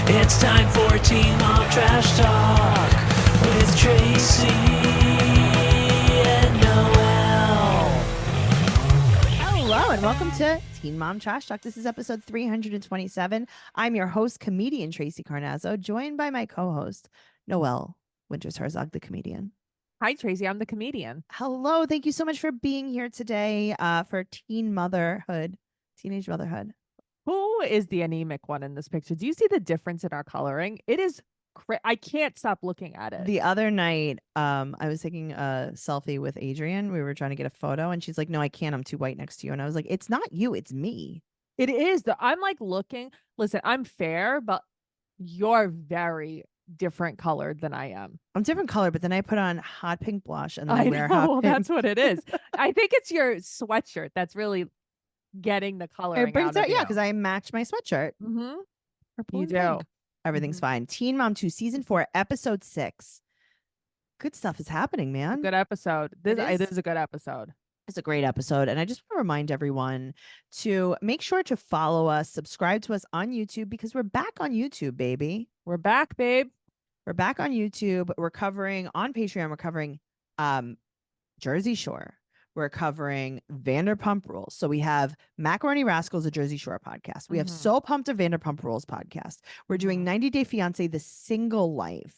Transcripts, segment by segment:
It's time for Teen Mom Trash Talk with Tracey and Noelle. Hello and welcome to Teen Mom Trash Talk. This is episode 327. I'm your host, comedian Tracey Carnazzo, joined by my co-host, Noelle Winters, the comedian. Hi, Tracey. I'm the comedian. Hello. Thank you so much for being here today for teenage motherhood. Who is the anemic one in this picture? Do you see the difference in our coloring? It is I can't stop looking at it. The other night, I was taking a selfie with Adrian. We were trying to get a photo and she's like, no, I can't. I'm too white next to you. And I was like, it's not you, it's me. It is. I'm like looking. Listen, I'm fair, but you're very different colored than I am. I'm different color, but then I put on hot pink blush and then I wear know, hot well, pink. that's what it is. I think it's your sweatshirt that's really getting the coloring. It brings out, yeah, because I match my sweatshirt. Mm-hmm. You do. Everything's fine. Teen Mom 2 Season 4 Episode 6. Good stuff is happening, man. Good episode. This is a good episode. It's a great episode. And I just want to remind everyone to make sure to follow us, subscribe to us on YouTube, because we're back on YouTube, baby. We're back, babe. We're back on YouTube. We're covering on Patreon. We're covering Jersey Shore. We're covering Vanderpump Rules. So we have Macaroni Rascals, a Jersey Shore podcast. We have So Pumped, a Vanderpump Rules podcast. We're doing 90 Day Fiance, The Single Life.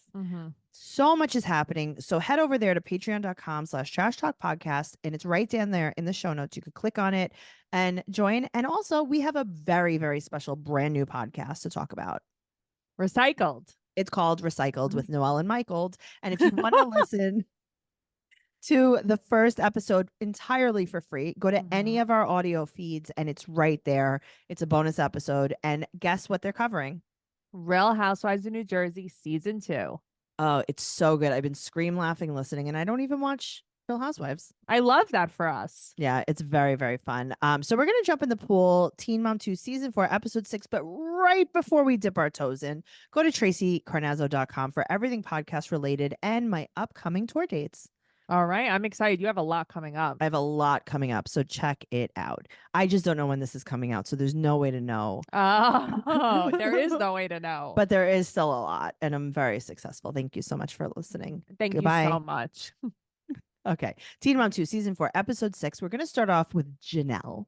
So much is happening. So head over there to patreon.com/trash talk podcast. And it's right down there in the show notes. You could click on it and join. And also we have a very, very special brand new podcast to talk about. Recycled. It's called Recycled with Noelle and Michael. And if you want to listen to the first episode entirely for free, go to any of our audio feeds and it's right there. It's a bonus episode. And guess what they're covering? Real Housewives of New Jersey season 2. Oh, it's so good. I've been scream laughing listening, and I don't even watch Real Housewives. I love that for us. Yeah, it's very, very fun. So we're gonna jump in the pool, Teen Mom 2 Season 4 Episode 6. But right before we dip our toes in, go to TraceyCarnazzo.com for everything podcast related and my upcoming tour dates. All right. I'm excited. You have a lot coming up. I have a lot coming up, so check it out. I just don't know when this is coming out, so there's no way to know. Oh, there is no way to know. But there is still a lot, and I'm very successful. Thank you so much for listening. Thank Goodbye. you so much. Okay. Teen Mom 2 Season 4 Episode 6. We're going to start off with Jenelle.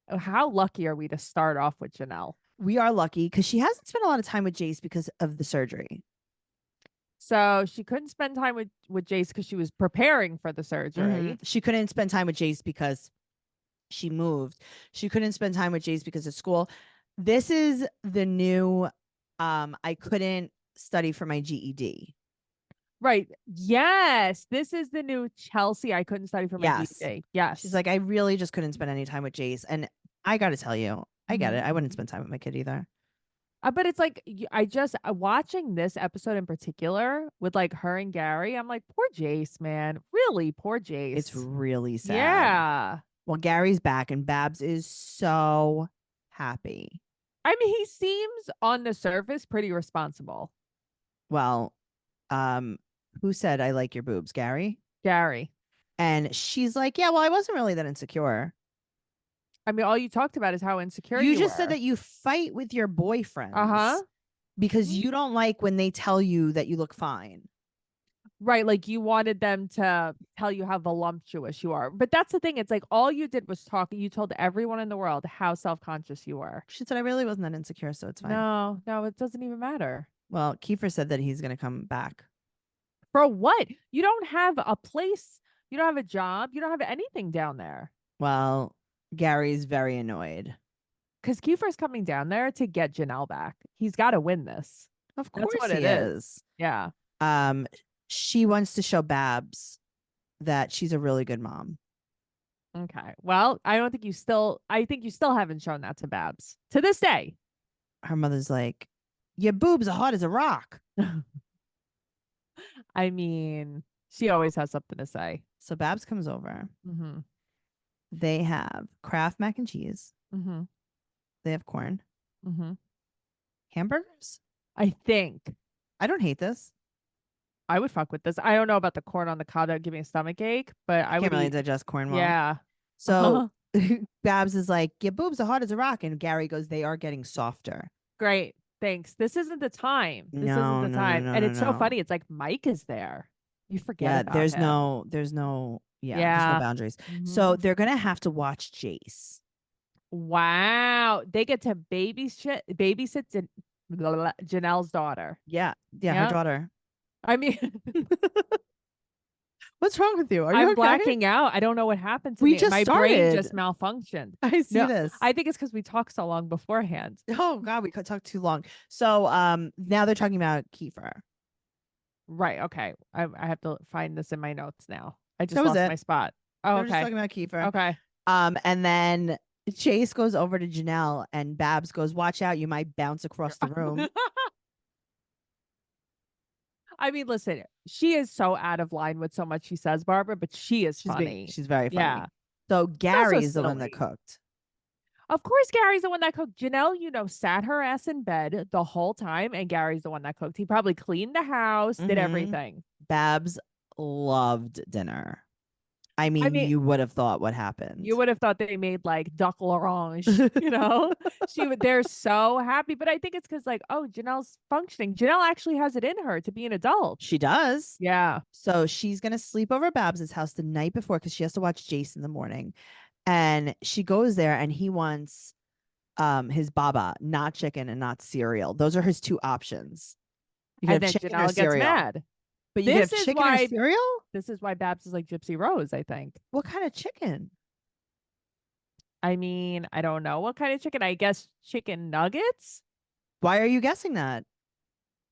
Oh, how lucky are we to start off with Jenelle? We are lucky because she hasn't spent a lot of time with Jace because of the surgery. So she couldn't spend time with Jace because she was preparing for the surgery. She couldn't spend time with Jace because she moved. She couldn't spend time with Jace because of school. This is the new I couldn't study for my GED. Right. Yes. This is the new Chelsea. I couldn't study for my GED. Yes. She's like, I really just couldn't spend any time with Jace. And I got to tell you, I get it. I wouldn't spend time with my kid either. But it's like, I just watching this episode in particular with like her and Gary, I'm like, poor Jace, man. Really, poor Jace. It's really sad. Yeah. Well, Gary's back and Babs is so happy. I mean, he seems on the surface pretty responsible. Well, who said I like your boobs? Gary? Gary. And she's like, yeah, well, I wasn't really that insecure. I mean, all you talked about is how insecure you just were. Said that you fight with your boyfriends. Because Mm-hmm. you don't like when they tell you that you look fine. Right. Like you wanted them to tell you how voluptuous you are. But that's the thing. It's like all you did was talk. You told everyone in the world how self-conscious you were. She said, I really wasn't that insecure, so it's fine. No, it doesn't even matter. Well, Kiefer said that he's going to come back. For what? You don't have a place. You don't have a job. You don't have anything down there. Well, Gary's very annoyed. Because Kiefer's coming down there to get Jenelle back. He's got to win this. Of course That's what he is. Yeah. She wants to show Babs that she's a really good mom. Okay. Well, I think you still haven't shown that to Babs to this day. Her mother's like, your boobs are hard as a rock. I mean, she always has something to say. So Babs comes over. Mm-hmm. They have Kraft mac and cheese. Mm-hmm. They have corn. Mm-hmm. Hamburgers? I think. I don't hate this. I would fuck with this. I don't know about the corn on the cob that would give me a stomach ache, but I can't would really digest corn well. Yeah. So Babs is like, your boobs are hard as a rock. And Gary goes, they are getting softer. Great. thanks. This isn't the time. This isn't No, the no, no, time. no, And no, it's so no. funny. It's like Mike is there. You forget Yeah, about him. there's no Yeah. boundaries. So Mhm. they're gonna have to watch Jace. Wow. They get to babysit Janelle's daughter. Yeah, yeah, her Yeah. daughter. I mean, What's wrong with you? Are you I'm okay? blacking out. I don't know what happened to We me. just My brain started. just malfunctioned. I see No, this. I think it's because we talked so long beforehand. Oh God, we could talk too long. So now they're talking about Kiefer. Right. Okay. I have to find this in my notes now. I just That was lost it. my spot. Oh, They're just okay. talking about Kiefer. Okay. And then Chase goes over to Jenelle and Babs goes, "Watch out, you might bounce across the room." I mean, listen, she is so out of line with so much she says, Barbara, but she is funny. She's very funny. Yeah. So Also Gary is the one that silly. cooked. Of course, Gary's the one that cooked. Janelle, sat her ass in bed the whole time, and Gary's the one that cooked. He probably cleaned the house, did Mhm. everything. Babs loved dinner. I I mean, mean, you would have thought what happened. you would have thought they made like duck l'orange, they're so happy. But I think it's because oh, Janelle's functioning. Janelle actually has it in her to be an adult. She does. Yeah. So she's gonna sleep over at Babs's house the night before because she has to watch Jace in the morning. And she goes there and he wants his baba, not chicken and not cereal. Those are his two options. You And can then have chicken or Janelle gets cereal. mad. But you can have This is chicken or why cereal? this is why Babs is like Gypsy Rose, I think. What kind of chicken? I mean, I don't know what kind of chicken. I guess chicken nuggets. Why are you guessing that?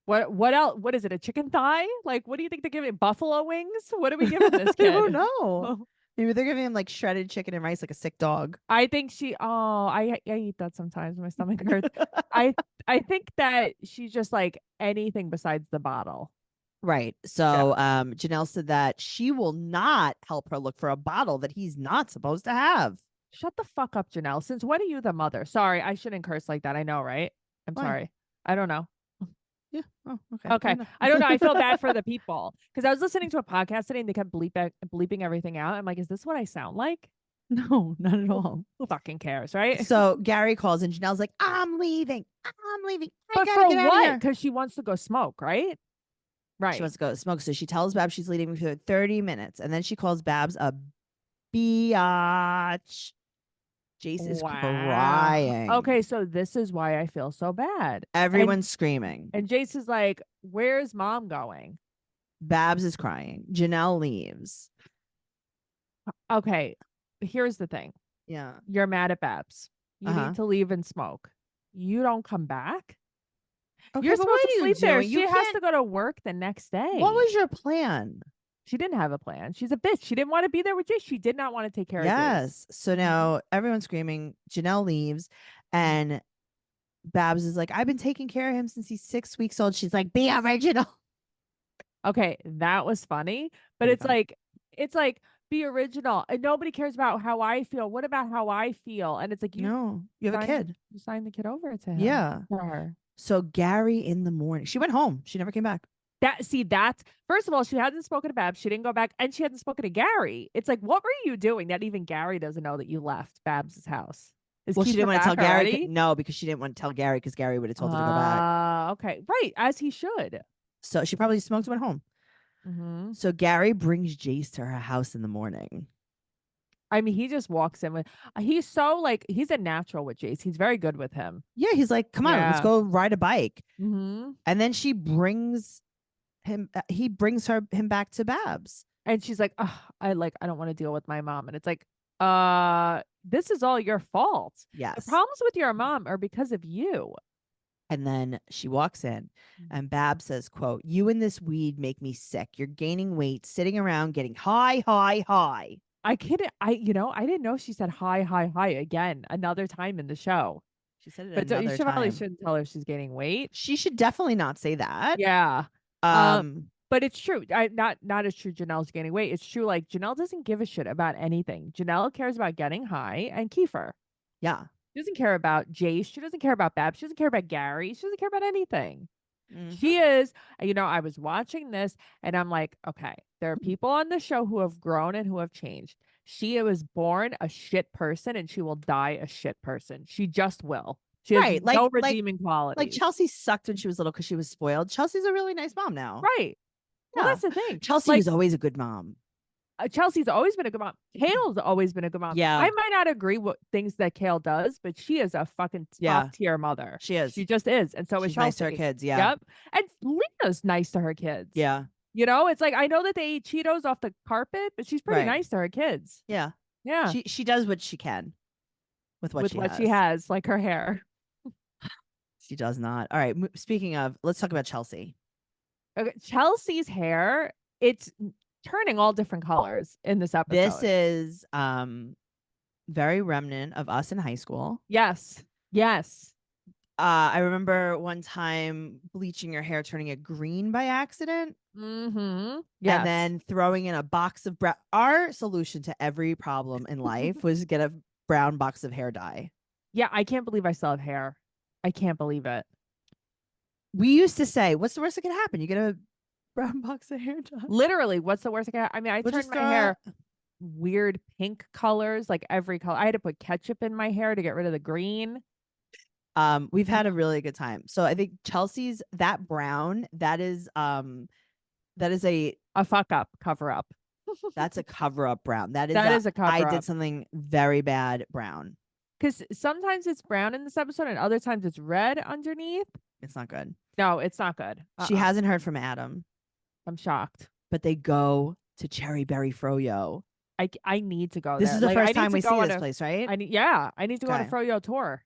What else? What is it? A chicken thigh? Like, what do you think they're giving? Buffalo wings? What are we giving this I kid? don't know. Maybe they're giving him like shredded chicken and rice like a sick dog. I think I eat that sometimes. My stomach hurts. I think that she's just like anything besides the bottle. Right. So Janelle said that she will not help her look for a bottle that he's not supposed to have. Shut the fuck up, Janelle. Since when are you the mother? Sorry, I shouldn't curse like that. I know, right? I'm Why? sorry. I don't know. Yeah. Oh, okay. Okay. I don't know. I feel bad for the people because I was listening to a podcast today and they kept bleeping everything out. I'm like, is this what I sound like? No, not at all. Who fucking cares, right? So Gary calls and Janelle's like, I'm leaving. I'm leaving. I But gotta for get out of what? here. Because she wants to go smoke, right? Right. She wants to go smoke. So she tells Babs she's leaving for 30 minutes. And then she calls Babs a biatch. Jace is crying. Okay, so this is why I feel so bad. Everyone's screaming. And Jace is like, where's mom going? Babs is crying. Janelle leaves. Okay, here's the thing. Yeah. You're mad at Babs. You need to leave and smoke. You don't come back. Okay, You're but supposed what to are you sleep there. doing? She You has to can't- go to work the next day. What was your plan? She didn't have a plan. She's a bitch. She didn't want to be there with Jace. She did not want to take care of Jace. Yes. So now everyone's screaming. Janelle leaves and Babs is like, I've been taking care of him since he's 6 weeks old. She's like, be original. Okay, that was funny. But Pretty it's funny. like, be original. And nobody cares about how I feel. What about how I feel? And it's like, No, you have a kid. You signed the kid over to him. Yeah. For her. So Gary in the morning, she went home. She never came back. That's first of all, she hadn't spoken to Babs. She didn't go back, and she hadn't spoken to Gary. It's like, what were you doing that even Gary doesn't know that you left Babs's house? Well, she Kiefer didn't want to tell back Gary. already? No, because she didn't want to tell Gary because Gary would have told her to go back. Okay, right, as he should. So she probably smoked and went home. Mm-hmm. So Gary brings Jace to her house in the morning. I mean, he just walks in with. He's so he's a natural with Jace. He's very good with him. Yeah, he's like, come on, let's go ride a bike. Mm-hmm. And then she brings him. He brings him back to Babs, and she's like, oh, I don't want to deal with my mom. And it's like, this is all your fault. Yes. The problems with your mom are because of you. And then she walks in and Babs says, quote, you and this weed make me sick. You're gaining weight, sitting around, getting high. I didn't know she said high again another time in the show. She said it but another you should time. probably shouldn't tell her if she's gaining weight. She should definitely not say that. Yeah. But it's true. Not as true Janelle's gaining weight. It's true. Like, Janelle doesn't give a shit about anything. Janelle cares about getting high and Kiefer. Yeah. She doesn't care about Jace. She doesn't care about Babs. She doesn't care about Gary. She doesn't care about anything. Mhm. She is, I was watching this and I'm like, okay, there are people on the show who have grown and who have changed. She was born a shit person and she will die a shit person. She just will. She has Right, no like redeeming qualities. Chelsea sucked when she was little because she was spoiled. Chelsea's a really nice mom now. Right. Well, Yeah. that's the thing. Chelsea Like, was always a good mom. Chelsea's always been a good mom. Kale's always been a good mom. Yeah. I might not agree with things that Kale does, but she is a fucking Yeah. top tier mother. She is. She just is. And so is She's nice to her Chelsea. kids. Yeah. Yep. And Lena's nice to her kids. Yeah. You know, it's like I know that they eat Cheetos off the carpet, but she's pretty Right. nice to her kids. Yeah. Yeah. She does what she can with what she has, like her hair. She does not. All right. Speaking of, let's talk about Chelsea. Okay, Chelsea's hair, it's turning all different colors in this episode. This is very remnant of us in high school. Yes. Yes. I remember one time bleaching your hair, turning it green by accident. Mm-hmm. Yes. And then throwing in a box of brown. Our solution to every problem in life was get a brown box of hair dye. Yeah, I can't believe I still have hair. I can't believe it. We used to say, what's the worst that could happen? You get a brown box of hair dye. Literally, what's the worst thing? I mean, I We'll turned just my throw hair weird pink colors, like every color. I had to put ketchup in my hair to get rid of the green. We've had a really good time. So I think Chelsea's that brown, that is a fuck up, cover up. that's a cover up brown. That is a cover I up. did something very bad brown. Because sometimes it's brown in this episode and other times it's red underneath. It's not good. No, it's not good. She hasn't heard from Adam, I'm shocked. but they go to Cherry Berry Froyo. I need to go This there. is the Like, first time we see this place, right? I need to go on a Okay. Froyo tour.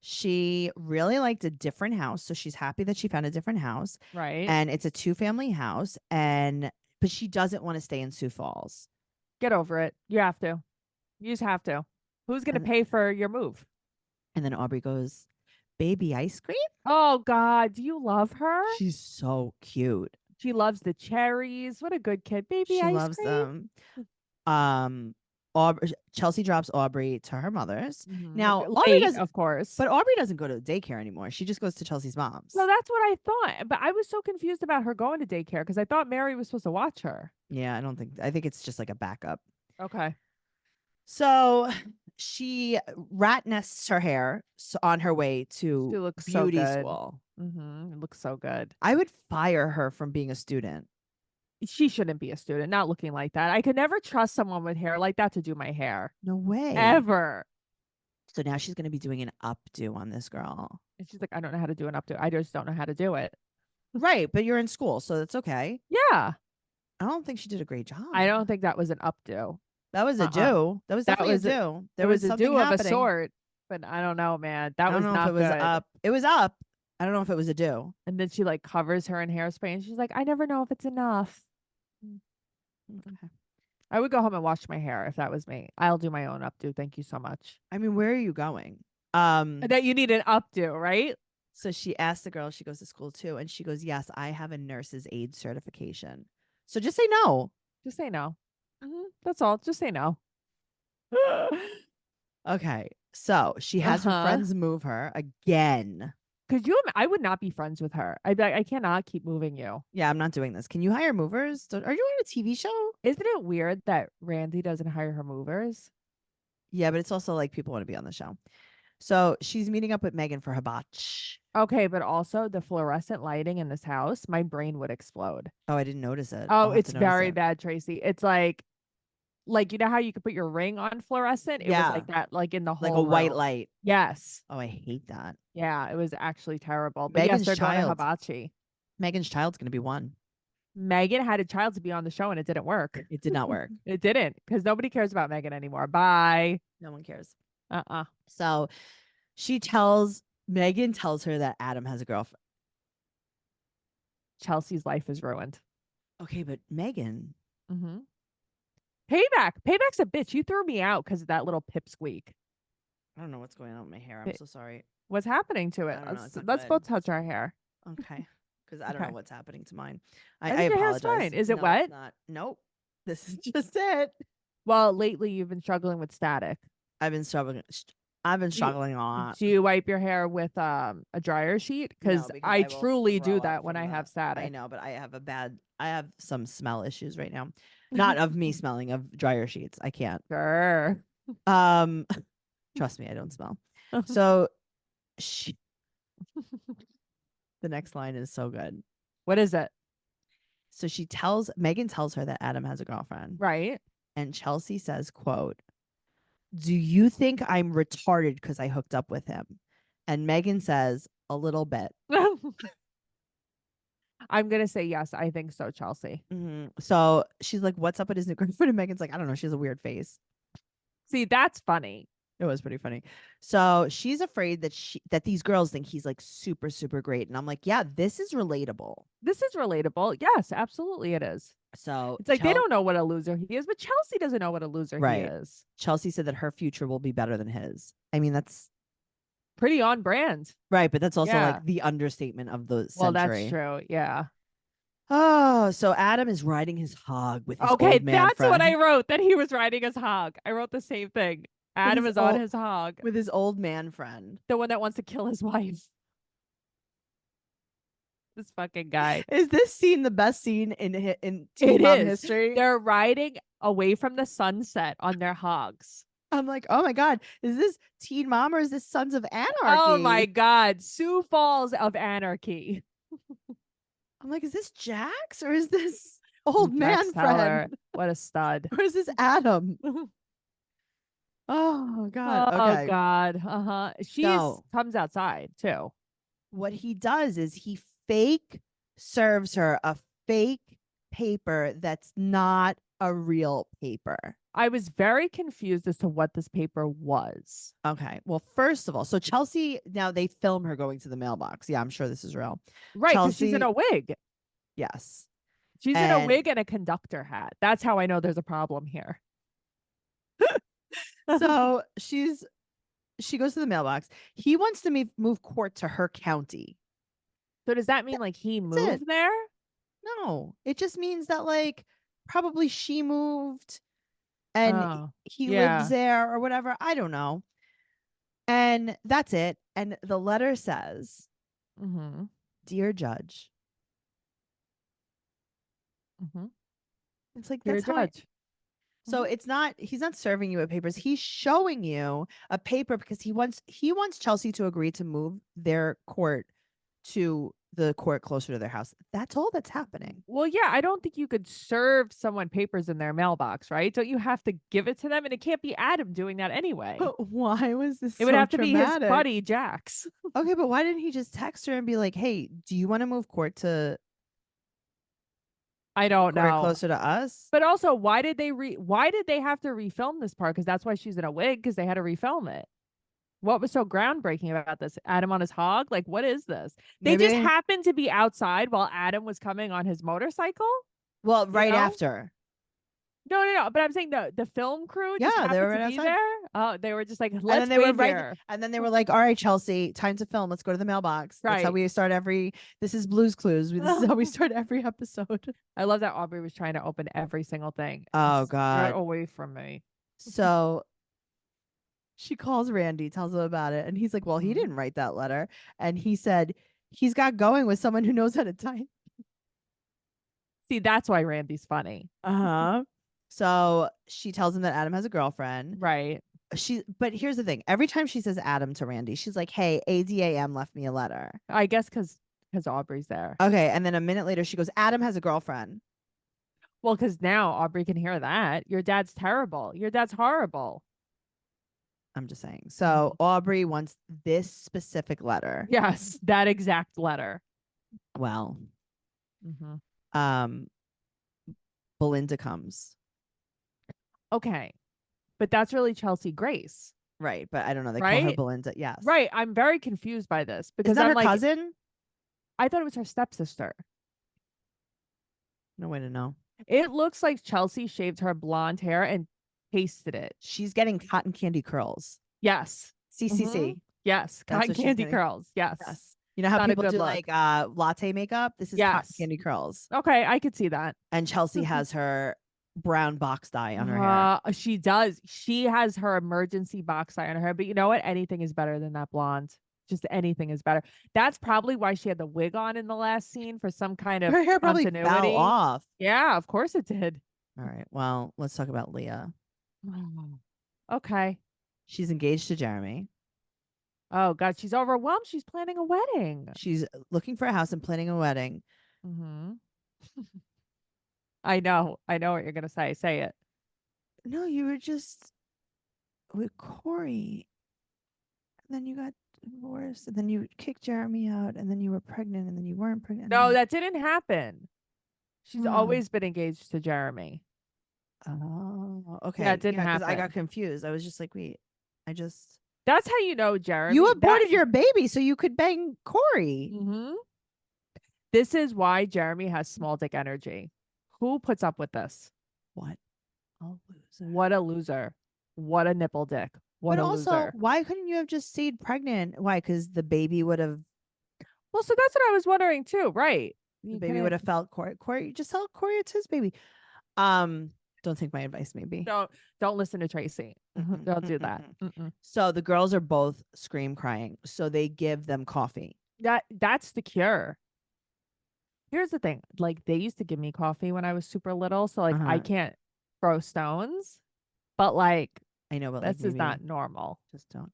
She really liked a different house, so she's happy that she found a different house. Right. And it's a 2-family house, but she doesn't want to stay in Sioux Falls. Get over it. You have to. You just have to. Who's going to And- pay for your move? And then Aubrey goes, "Baby ice cream?" Oh, God. Do you love her? She's so cute. She loves the cherries. What a good kid. Baby She ice loves cream. them. Chelsea drops Aubrey to her mother's. Mhm. Now, Late, Aubrey does, of course. but Aubrey doesn't go to daycare anymore. She just goes to Chelsea's mom's. So that's what I thought. But I was so confused about her going to daycare because I thought Mary was supposed to watch her. Yeah, I think it's just like a backup. Okay. So she rat nests her hair on her way to She looks so beauty good. school. Mm-hmm. It looks so good. I would fire her from being a student. She shouldn't be a student, not looking like that. I could never trust someone with hair like that to do my hair. No way. Ever. So now she's going to be doing an updo on this girl. And she's like, I don't know how to do an updo. I just don't know how to do it. Right, but you're in school, so that's okay. Yeah. I don't think she did a great job. I don't think that was an updo. That was a do. That was definitely a do. There was a something do of a happening. sort, but I don't know, man. That I don't was know not if it was good. up. It was up. I don't know if it was a do. And then she like covers her in hairspray and she's like, I never know if it's enough. Okay. I would go home and wash my hair if that was me. I'll do my own updo. Thank you so much. I mean, where are you going? That you need an updo, right? So she asked the girl, she goes to school too, and she goes, "Yes, I have a nurse's aide certification." So just say no. Just say no. That's all. Just say no. Okay. So she has her friends move her again. Could you? I would not be friends with her. I'd be like, I cannot keep moving you. Yeah, I'm not doing this. Can you hire movers? Are you on a TV show? Isn't it weird that Randy doesn't hire her movers? Yeah, but it's also like people want to be on the show. So she's meeting up with Megan for hibachi. Okay, but also the fluorescent lighting in this house, my brain would explode. Oh, I didn't notice it. Oh, I'll have it's to notice very it. bad, Tracy. It's like you know how you could put your ring on fluorescent? It Yeah. was like that, like in the whole Like a white room. light. Yes. Oh, I hate that. Yeah, it was actually terrible. But Megan's yes, they're going to child. hibachi. Megan's child's going to be one. Megan had a child to be on the show and it didn't work. It did not work. It didn't because nobody cares about Megan anymore. Bye. No one cares. So Megan tells her that Adam has a girlfriend. Chelsea's life is ruined. Okay, but Megan. Mm-hmm. Payback. Payback's a bitch. You threw me out because of that little pipsqueak. I don't know what's going on with my hair. I'm so sorry. What's happening to it? I don't know, it's not Let's good. both touch our hair. Okay. Because I don't Okay. know what's happening to mine. I I think your hair's apologize. fine. Is it No, wet? It's not. Nope. This is just it. Well, lately you've been struggling with static. I've been struggling a lot. Do you wipe your hair with a dryer sheet? Because No, because I I will truly throw do up that when from I the- have static. I know, but I have some smell issues right now. Not of me smelling, of dryer sheets. I can't. Sure. Trust me, I don't smell. So she the next line is so good. What is it? So Megan tells her that Adam has a girlfriend. Right. And Chelsea says, quote, "Do you think I'm retarded because I hooked up with him?" And Megan says, "A little bit." I'm gonna say yes. I think so, Chelsea. So she's like, "What's up with his new girlfriend?" And Megan's like, "I don't know. She has a weird face." See, that's funny. It was pretty funny. So she's afraid that these girls think he's like super, super great. And I'm like, yeah, this is relatable. This is relatable. Yes, absolutely it is. So It's like they don't know what a loser he is, but Chelsea doesn't know what a loser he Right. is. Chelsea said that her future will be better than his. I mean, that's Pretty on brand. right, but that's also Yeah. like the understatement of the Well, century. that's true. Yeah. Oh, so Adam is riding his hog with his Okay, old man that's friend. what I wrote. That he was riding his hog. I wrote the same thing. Adam his is on old- his hog. with his old man friend. The one that wants to kill his wife. This fucking guy. Is this scene the best scene in It Teen Mom is. history? They're riding away from the sunset on their hogs. I'm like, oh my God, is this Teen Mom or is this Sons of Anarchy? Oh my God. Sioux Falls of Anarchy. I'm like, is this Jax or is this old man Jax Teller. friend? What a stud. Or is this Adam? Oh God. Oh Okay. God. Uh-huh. She comes outside too. What he does is he fake serves her a fake paper that's not a real paper. I was very confused as to what this paper was. Okay. Well, first of all, so Chelsea, now they film her going to the mailbox. Yeah, I'm sure this is real. Right, because she's in a wig. Yes. She's in a wig and a conductor hat. That's how I know there's a problem here. So she goes to the mailbox. He wants to move court to her county. So does that mean like he moved there? No, it just means that like probably she moved and he lives there or whatever. I don't know. And that's it. And the letter says, "Dear Judge." It's like, Dear that's how Judge. So he's not serving you with papers. He's showing you a paper because he wants Chelsea to agree to move their court to the court closer to their house. That's all that's happening. Well, yeah, I don't think you could serve someone papers in their mailbox, right? Don't you have to give it to them? And it can't be Adam doing that anyway. But why was this It would have to be his buddy, Jax. Okay, but why didn't he just text her and be like, "Hey, do you want to move court to I don't know. closer to us?" But also, why did they have to refilm this part? Because that's why she's in a wig, because they had to refilm it. What was so groundbreaking about this? Adam on his hog? Like, what is this? They just happened to be outside while Adam was coming on his motorcycle? Well, right after. No. But I'm saying the film crew just happened they were to right be outside. there. Oh, they were just like, let's and then wait here. And then they were like, "All right, Chelsea, time to film. Let's go to the mailbox." That's how we start this is Blue's Clues. This is how we start every episode. I love that Aubrey was trying to open every single thing. Oh God. Get away from me. So she calls Randy, tells him about it. And he's like, "Well, he didn't write that letter." And he said he's got going with someone who knows how to type. See, that's why Randy's funny. So she tells him that Adam has a girlfriend. Right. But here's the thing. Every time she says Adam to Randy, she's like, "Hey, ADAM left me a letter." I guess because Aubrey's there. Okay. And then a minute later, she goes, "Adam has a girlfriend." Well, because now Aubrey can hear that. Your dad's terrible. Your dad's horrible. I'm just saying. So Aubrey wants this specific letter. Yes, that exact letter. Well, Belinda comes. Okay. But that's really Chelsea Grace. Right. But I don't know. They call her Belinda. Yes. Right. I'm very confused by this because is that I'm her cousin? I thought it was her stepsister. No way to know. It looks like Chelsea shaved her blonde hair and pasted it. She's getting cotton candy curls. Yes. CCC. Yes. Cotton candy curls. Yes. You know how Not a people good do look. like latte makeup? This is cotton candy curls. Okay, I could see that. And Chelsea has her brown box dye on her hair. She does. She has her emergency box dye on her hair. But you know what? Anything is better than that blonde. Just anything is better. That's probably why she had the wig on in the last scene for some kind of her hair probably continuity. fell off. Yeah, of course it did. All right. Well, let's talk about Leah. Okay. She's engaged to Jeremy. Oh God, she's overwhelmed. She's planning a wedding. She's looking for a house and planning a wedding. Mm-hmm. I know what you're gonna say. Say it. No, you were just with Corey, and then you got divorced, and then you kicked Jeremy out, and then you were pregnant, and then you weren't pregnant. No, that didn't happen. She's Oh. always been engaged to Jeremy. Oh, okay. Yeah, it didn't because I got happen. confused. I was just like, wait, That's how you know Jeremy. you aborted your baby so you could bang Corey. Mm-hmm. This is why Jeremy has small dick energy. Who puts up with this? What a loser. What a loser. What a nipple dick. What But a also, loser. why couldn't you have just stayed pregnant? Why? Because the baby would have Well, so that's what I was wondering too, right? the baby would have felt Corey. Corey, just tell Corey it's his baby. Don't take my advice, maybe. Don't listen to Tracey. Don't do that. So the girls are both scream crying. So they give them coffee. That's the cure. Here's the thing. Like, they used to give me coffee when I was super little. So, like, I can't throw stones. But, like, I know, but this like, is not normal. Just don't.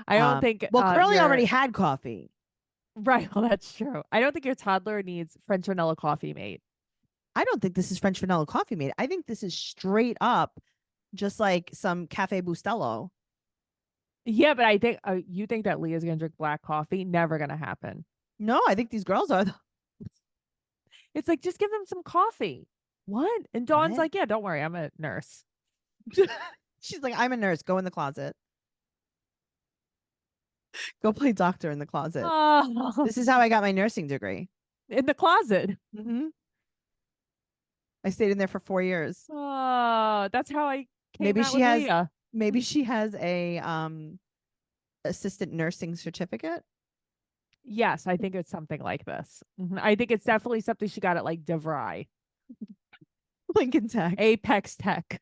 I don't think. Well, Curly already had coffee. Right. Well, that's true. I don't think your toddler needs French vanilla coffee mate. I don't think this is French vanilla coffee mate. I think this is straight up just like some Cafe Bustelo. Yeah, but I think you think that Leah's going to drink black coffee. Never going to happen. No, I think these girls are. It's like, just give them some coffee. What? And Dawn's What? like, yeah, don't worry. I'm a nurse. She's like, I'm a nurse. Go in the closet. Go play doctor in the closet. Oh, This is how I got my nursing degree. in the closet. Mm-hmm. I stayed in there for 4 years. Oh, that's how I came Maybe out she with has. Leah. Maybe she has a assistant nursing certificate. Yes, I think it's something like this. I think it's definitely something she got at like DeVry. Lincoln Tech. Apex Tech.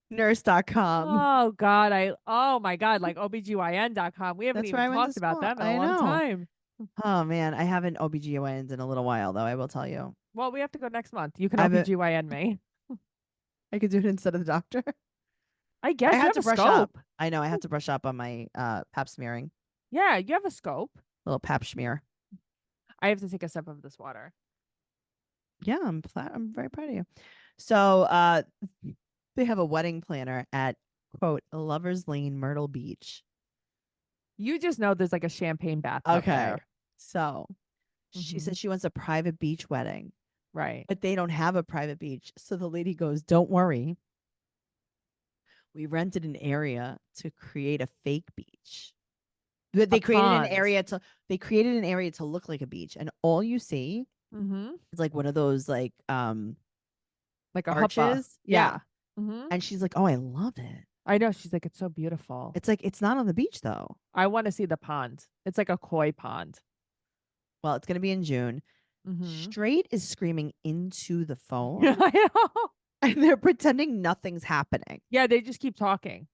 Nurse.com. Oh God, oh my God, like OBGYN.com. We haven't That's where even I went to talked about school. them in I a long know. time. Oh man, I haven't OBGYNs in a little while though, I will tell you. Well, we have to go next month. You can I have a- OBGYN me. I could do it instead of the doctor. I guess I you had have to a brush scope. up. I know I have to brush up on my pap smearing. Yeah, you have a scope. Little pap smear. I have to take a sip of this water. Yeah, I'm very proud of you. So they have a wedding planner at quote Lovers Lane, Myrtle Beach. You just know there's like a champagne bathtub Okay. there. So she said she wants a private beach wedding. Right. But they don't have a private beach. So the lady goes, don't worry. We rented an area to create a fake beach. They created an area to look like a beach. And all you see is like one of those like a arches. huppa. Yeah. Mm-hmm. And she's like, oh, I love it. I know. She's like, it's so beautiful. It's like, it's not on the beach though. I want to see the pond. It's like a koi pond. Well, it's going to be in June. Straight is screaming into the phone. I know. And they're pretending nothing's happening. Yeah, they just keep talking.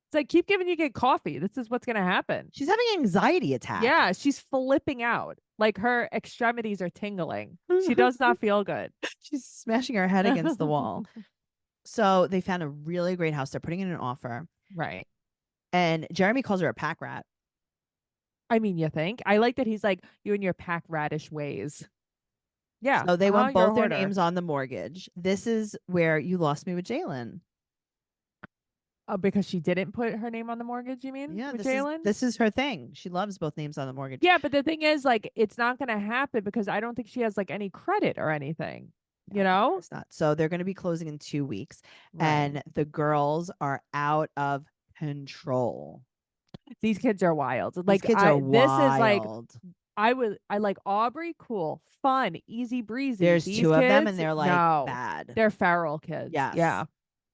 It's like, keep giving you good coffee. This is what's going to happen. She's having an anxiety attack. Yeah, she's flipping out. Like her extremities are tingling. She does not feel good. She's smashing her head against the wall. So they found a really great house. They're putting in an offer. Right. And Jeremy calls her a pack rat. I mean, you think? I like that he's like, you and your pack radish ways. Yeah. So they want both their hoarder. names on the mortgage. This is where you lost me with Jalen. Oh, because she didn't put her name on the mortgage, you mean? Yeah, with Jalen? this is her thing. She loves both names on the mortgage. Yeah, but the thing is, like, it's not going to happen because I don't think she has like any credit or anything. No, you know? It's not. So they're going to be closing in 2 weeks. Right. And the girls are out of control. These kids are wild. These Like, kids are wild. This is like, I like Aubrey, cool, fun, easy breezy. There's These 2 of them kids, and they're like no, bad. They're feral kids. Yes. Yeah.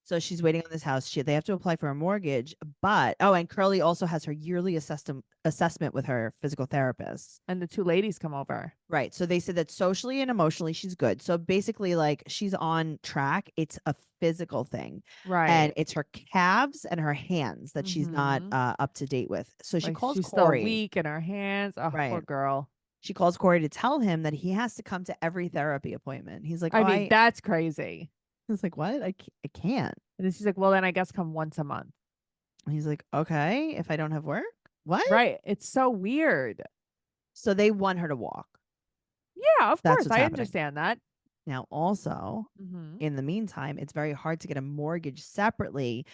So she's waiting on this house. They have to apply for a mortgage, but and Curly also has her yearly assessment with her physical therapist. And the 2 ladies come over. Right. So they said that socially and emotionally she's good. So basically, like, she's on track. It's a physical thing. Right. And it's her calves and her hands that she's not up to date with. So she like, calls she's Corey. still weak in her hands. Oh, Right. poor girl. She calls Corey to tell him that he has to come to every therapy appointment. He's like, I mean, that's crazy. He's like, what? I can't. And then she's like, well, then I guess come once a month. And he's like, okay, if I don't have work, what? Right. It's so weird. So they want her to walk. Yeah, of That's course. what's I happening. understand that. Now, also, Mm-hmm. in the meantime, it's very hard to get a mortgage separately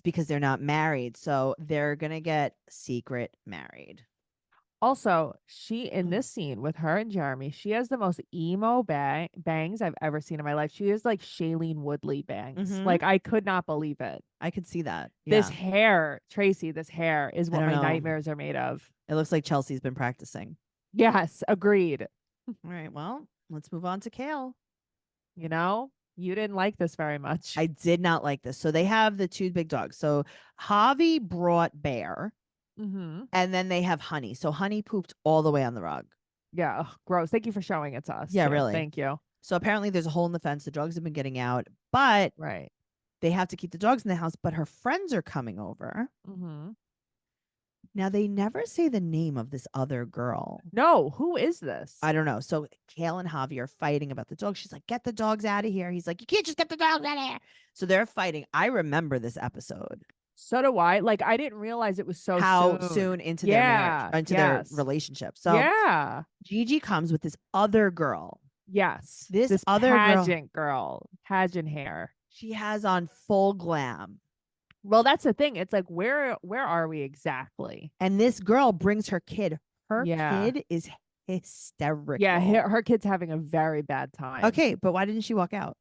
because they're not married. So they're going to get secret married. Also, she in this scene with her and Jeremy, she has the most emo bangs I've ever seen in my life. She is like Shailene Woodley bangs. Mhm. Like I could not believe it. I could see that. This Yeah. hair, Tracy, this hair is I what don't my know. nightmares are made of. It looks like Chelsea's been practicing. Yes, agreed. All right. Well, let's move on to Kale. You know, you didn't like this very much. I did not like this. So they have the two big dogs. So Javi brought Bear, Mm-hmm. and then they have Honey. So Honey pooped all the way on the rug. Yeah, ugh, gross. Thank you for showing it to us. Yeah, too. really. Thank you. So apparently there's a hole in the fence. The dogs have been getting out, but Right. they have to keep the dogs in the house. But her friends are coming over. Mm-hmm. Now they never say the name of this other girl. No, who is this? I don't know. So Kale and Javi are fighting about the dogs. She's like, "Get the dogs out of here." He's like, "You can't just get the dogs out of here." So they're fighting. I remember this episode. So do I. Like I didn't realize it was so How soon. soon into their marriage, into their yes. relationship. So Yeah. Gigi comes with this other girl. Yes. This other girl- pageant girl, pageant hair. She has on full glam. Well, that's the thing. It's like where are we exactly? And this girl brings her kid. Her Yeah. kid is hysterical. Yeah, her kid's having a very bad time. Okay, but why didn't she walk out?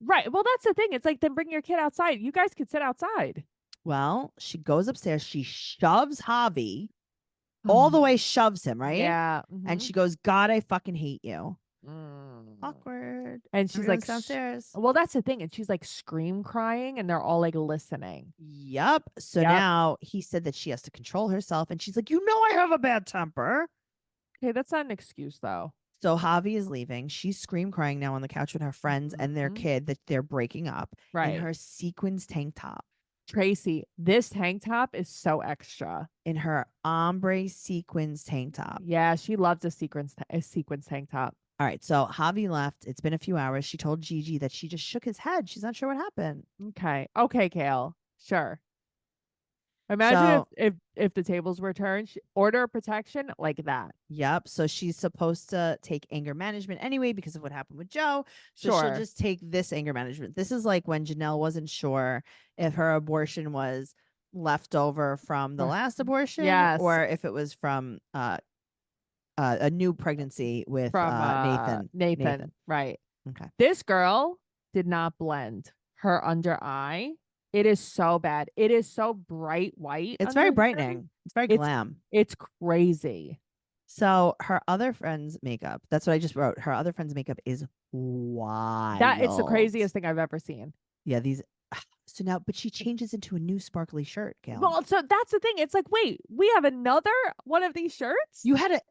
Right. Well, that's the thing. It's like then bring your kid outside. You guys could sit outside. Well, she goes upstairs. She shoves Javi, all the way shoves him, right? Yeah. And she goes, "God, I fucking hate you." Mm. Awkward. And she's like downstairs. Well, that's the thing. And she's like scream crying and they're all like listening. Yep. So Yep. now he said that she has to control herself. And she's like, "You know, I have a bad temper." Okay, that's not an excuse though. So Javi is leaving. She's scream crying now on the couch with her friends and their Mhm. kid that they're breaking up Right. in her sequins tank top. Tracy, this tank top is so extra. In her ombre sequins tank top. Yeah, she loves a sequins tank top. All right. So Javi left. It's been a few hours. She told Gigi that she just shook his head. She's not sure what happened. Okay. Okay, Kale. Sure. Imagine if the tables were turned, order of protection like that. Yep. So she's supposed to take anger management anyway because of what happened with Joe. So she'll Sure. just take this anger management. This is like when Jenelle wasn't sure if her abortion was left over from the last abortion Yes. or if it was from a new pregnancy with From Nathan. Right. Okay. This girl did not blend her under eye. It is so bad. It is so bright white. It's very under there. brightening. It's very glam. It's crazy. So her other friend's makeup, that's what I just wrote. Her other friend's makeup is wild. That it's the craziest thing I've ever seen. Yeah, these. So now, but she changes into a new sparkly shirt, Gail. Well, so that's the thing. It's like, wait, we have another one of these shirts? You had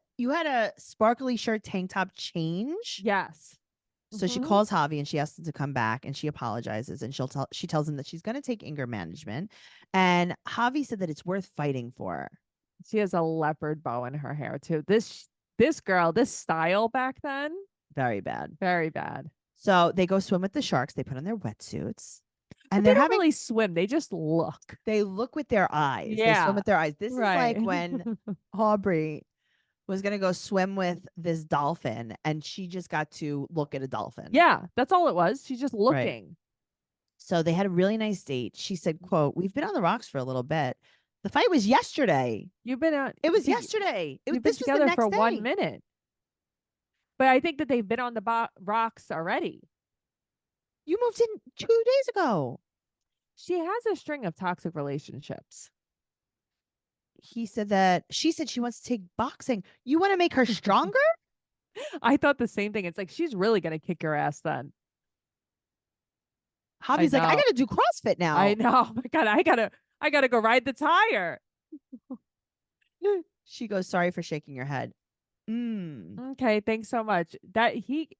a sparkly shirt tank top change. Yes. So she calls Javi and she asks him to come back and she apologizes and she tells him that she's going to take anger management. And Javi said that it's worth fighting for. She has a leopard bow in her hair too. This girl, this style back then, Very bad. very bad. So they go swim with the sharks. They put on their wetsuits. And And they they're don't having really swim. They just look. they look with their eyes. They Yeah. swim with their eyes. This Right. is like when Aubrey was going to go swim with this dolphin and she just got to look at a dolphin. Yeah, that's all it was. She's just looking. So they had a really nice date. She said, quote, "We've been on the rocks for a little bit. The fight was yesterday. You've been on. It was yesterday. You've been This was the together next for day. 1 minute. But I think that they've been on the rocks already. You moved in 2 days ago." She has a string of toxic relationships. He said that she said she wants to take boxing. You want to make her stronger? I thought the same thing. It's like she's really gonna kick your ass then. Javi's like, "I know. got to do CrossFit now." I know. Oh my God, I gotta go ride the tire. She goes, "Sorry for shaking your head." Mm. Okay, thanks so much.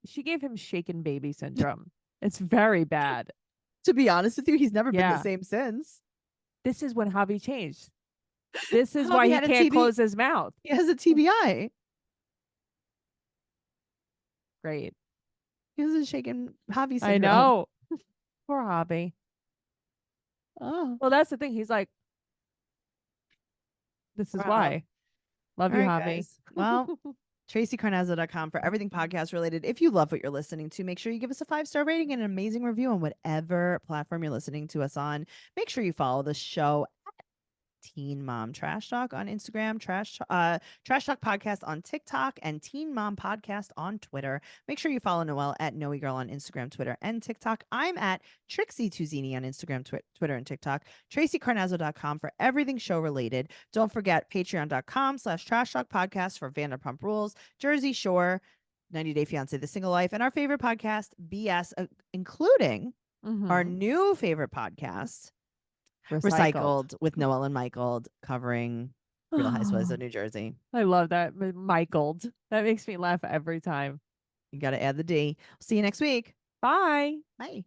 She gave him shaken baby syndrome. It's very bad. To be honest with you, he's never been Yeah. the same since. This is when Javi changed. This is Javi why he had a can't TB close his mouth. He has a TBI. Great. He has a shaken Javi syndrome. I know. Poor Javi. Oh. Well, that's the thing. He's like, This is Uh-oh. why. Love All you, right, Javi. guys. Well, TraceyCarnazzo.com for everything podcast related. If you love what you're listening to, make sure you give us a 5-star rating and an amazing review on whatever platform you're listening to us on. Make sure you follow the show Teen Mom Trash Talk on Instagram, Trash Talk Podcast on TikTok, and Teen Mom Podcast on Twitter. Make sure you follow Noelle at Noe Girl on Instagram, Twitter, and TikTok. I'm at Trixie Tuzini on Instagram, Twitter, and TikTok. TraceyCarnazzo.com for everything show related. Don't forget Patreon.com/Trash Talk Podcast for Vanderpump Rules, Jersey Shore, 90 Day Fiance, The Single Life, and our favorite podcast, BS, including our new favorite podcast, Recycled with Noelle and Michael, covering Real Housewives of New Jersey. I love that. Michael. That makes me laugh every time. You got to add the D. See you next week. Bye. Bye.